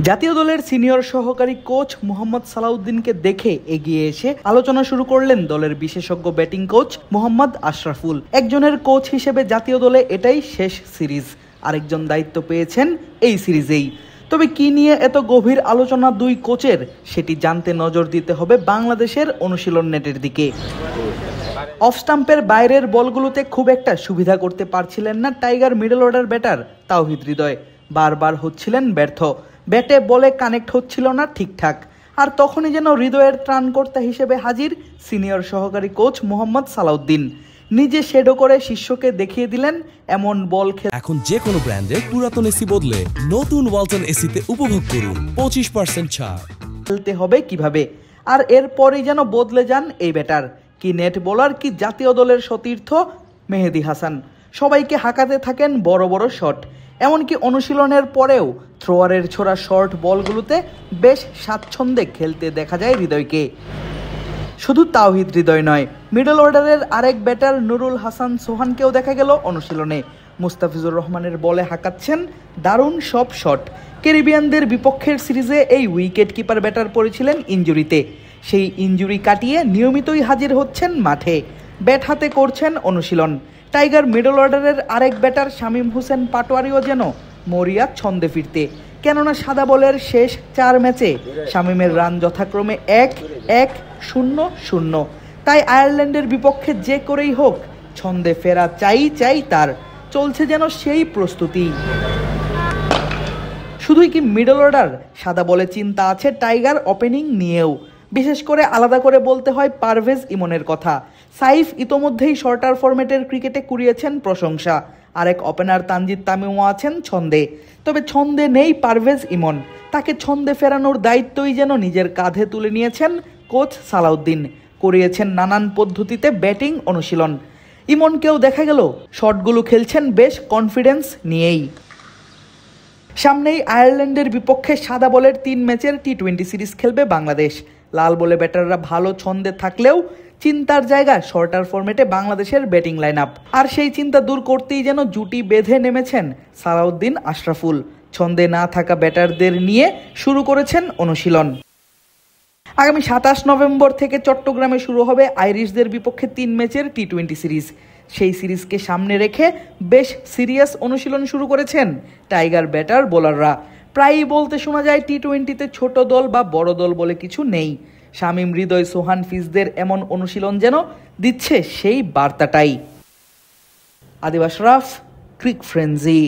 জাতীয় দলের সিনিয়র সহকারী কোচ মোহাম্মদ সালাউদ্দিনকে দেখে এগিয়ে এসে আলোচনা শুরু করলেন দলের বিশেষজ্ঞ ব্যাটিং কোচ মোহাম্মদ আশরাফুল। একজনের কোচ হিসেবে জাতীয় দলে এটাই শেষ সিরিজ, আরেকজন দায়িত্ব পেয়েছেন এই সিরিজেই। তবে কি নিয়ে এত গভীর আলোচনা দুই কোচের, সেটি জানতে নজর দিতে হবে বাংলাদেশের অনুশীলন নেটের দিকে। অফ স্টাম্পের বাইরের বলগুলোতে খুব একটা সুবিধা করতে পারছিলেন না tiger middle order batter Towhid Hridoy. বারবার হচ্ছিলেন ব্যর্থ, ব্যাটে বলে কানেক্ট হচ্ছিল না ঠিকঠাক। আর তখনই যেন হৃদয়ের ত্রাণকর্তা হিসেবে হাজির সিনিয়র সহকারী কোচ মোহাম্মদ সালাউদ্দিন। নিজে শেডো করে শিষ্যকে দেখিয়ে দিলেন এমন বল এখন যে কোনো ব্র্যান্ডের পুরাতন এসি বদলে নতুন ওয়ালটন এসিতে উপভোগ করুন 25% ছাড়। খেলতে হবে কিভাবে, আর এরপরই যেন বদলে যান এই ব্যাটার। কি নেট বোলার, কি জাতীয় দলের সতীর্থ মেহেদী হাসান। সবাইকে হাঁকাতে থাকেন বড় বড় শট, এমনকি অনুশীলনের পরেও থ্রোয়ারের ছোড়া শর্ট বলগুলোতে বেশ স্বাচ্ছন্দ্যে খেলতে দেখা যায় হৃদয়কে। শুধু তাওহিদ হৃদয় নয়, মিডল অর্ডারের আরেক ব্যাটার নুরুল হাসান সোহানকেও দেখা গেল অনুশীলনে। মুস্তাফিজুর রহমানের বলে হাঁকাচ্ছেন দারুণ সব শট। ক্যারিবিয়ানদের বিপক্ষের সিরিজে এই উইকেট কিপার ব্যাটার পড়েছিলেন ইনজুরিতে, সেই ইনজুরি কাটিয়ে নিয়মিতই হাজির হচ্ছেন মাঠে, ব্যাট হাতে করছেন অনুশীলন। টাইগার মিডল অর্ডারের আরেক ব্যাটার শামীম হোসেন পাটোয়ারিও যেন মরিয়া ছন্দে ফিরতে, কেননা সাদা বলের শেষ 4 ম্যাচে শামীমের রান যথাক্রমে 1-1-0-0। তাই আয়ারল্যান্ডের বিপক্ষে যে করেই হোক ছন্দে ফেরা চাই তার। চলছে যেন সেই প্রস্তুতি। শুধুই কি মিডল অর্ডার, সাদা বলে চিন্তা আছে টাইগার ওপেনিং নিয়েও। বিশেষ করে আলাদা করে বলতে হয় পারভেজ ইমনের কথা। সাইফ ইতোমধ্যেই শর্টার ফরম্যাটের ক্রিকেটে কুড়িয়েছেন প্রশংসা। আরেক ওপেনার তানজিদ তামিমও আছেন ছন্দে, তবে ছন্দে নেই পারভেজ ইমন। তাকে ছন্দে ফেরানোর দায়িত্বই যেন নিজের কাঁধে তুলে নিয়েছেন কোচ সালাউদ্দিন। করিয়েছেন নানান পদ্ধতিতে ব্যাটিং অনুশীলন। ইমনকেও দেখা গেল শটগুলো খেলছেন বেশ কনফিডেন্স নিয়েই। সামনেই আয়ারল্যান্ডের বিপক্ষে সাদা বলের 3 ম্যাচের টি-20 সিরিজ খেলবে বাংলাদেশ। লাল বলে ব্যাটাররা ভালো ছন্দে থাকলেও চিন্তার জায়গা শর্টার ফরম্যাটে বাংলাদেশের ব্যাটিং লাইন আপ। আর সেই চিন্তা দূর করতেই যেন জুটি বেঁধে নেমেছেন সালাউদ্দিন আশরাফুল। ছন্দে না থাকা ব্যাটারদের নিয়ে শুরু করেছেন অনুশীলন। আগামী 27 নভেম্বর থেকে চট্টগ্রামে শুরু হবে আইরিশদের বিপক্ষে 3 ম্যাচের টি-20 সিরিজ। সেই সিরিজকে সামনে রেখে বেশ সিরিয়াস অনুশীলন শুরু করেছেন টাইগার ব্যাটার বোলাররা। প্রায়ই বলতে শোনা যায় টি-20তে ছোট দল বা বড় দল বলে কিছু নেই। শামীম, হৃদয়, সোহান, ফিজদের এমন অনুশীলন যেন দিচ্ছে সেই বার্তাটাই। আদিব আশরাফ, ক্রিক ফ্রেন্জি।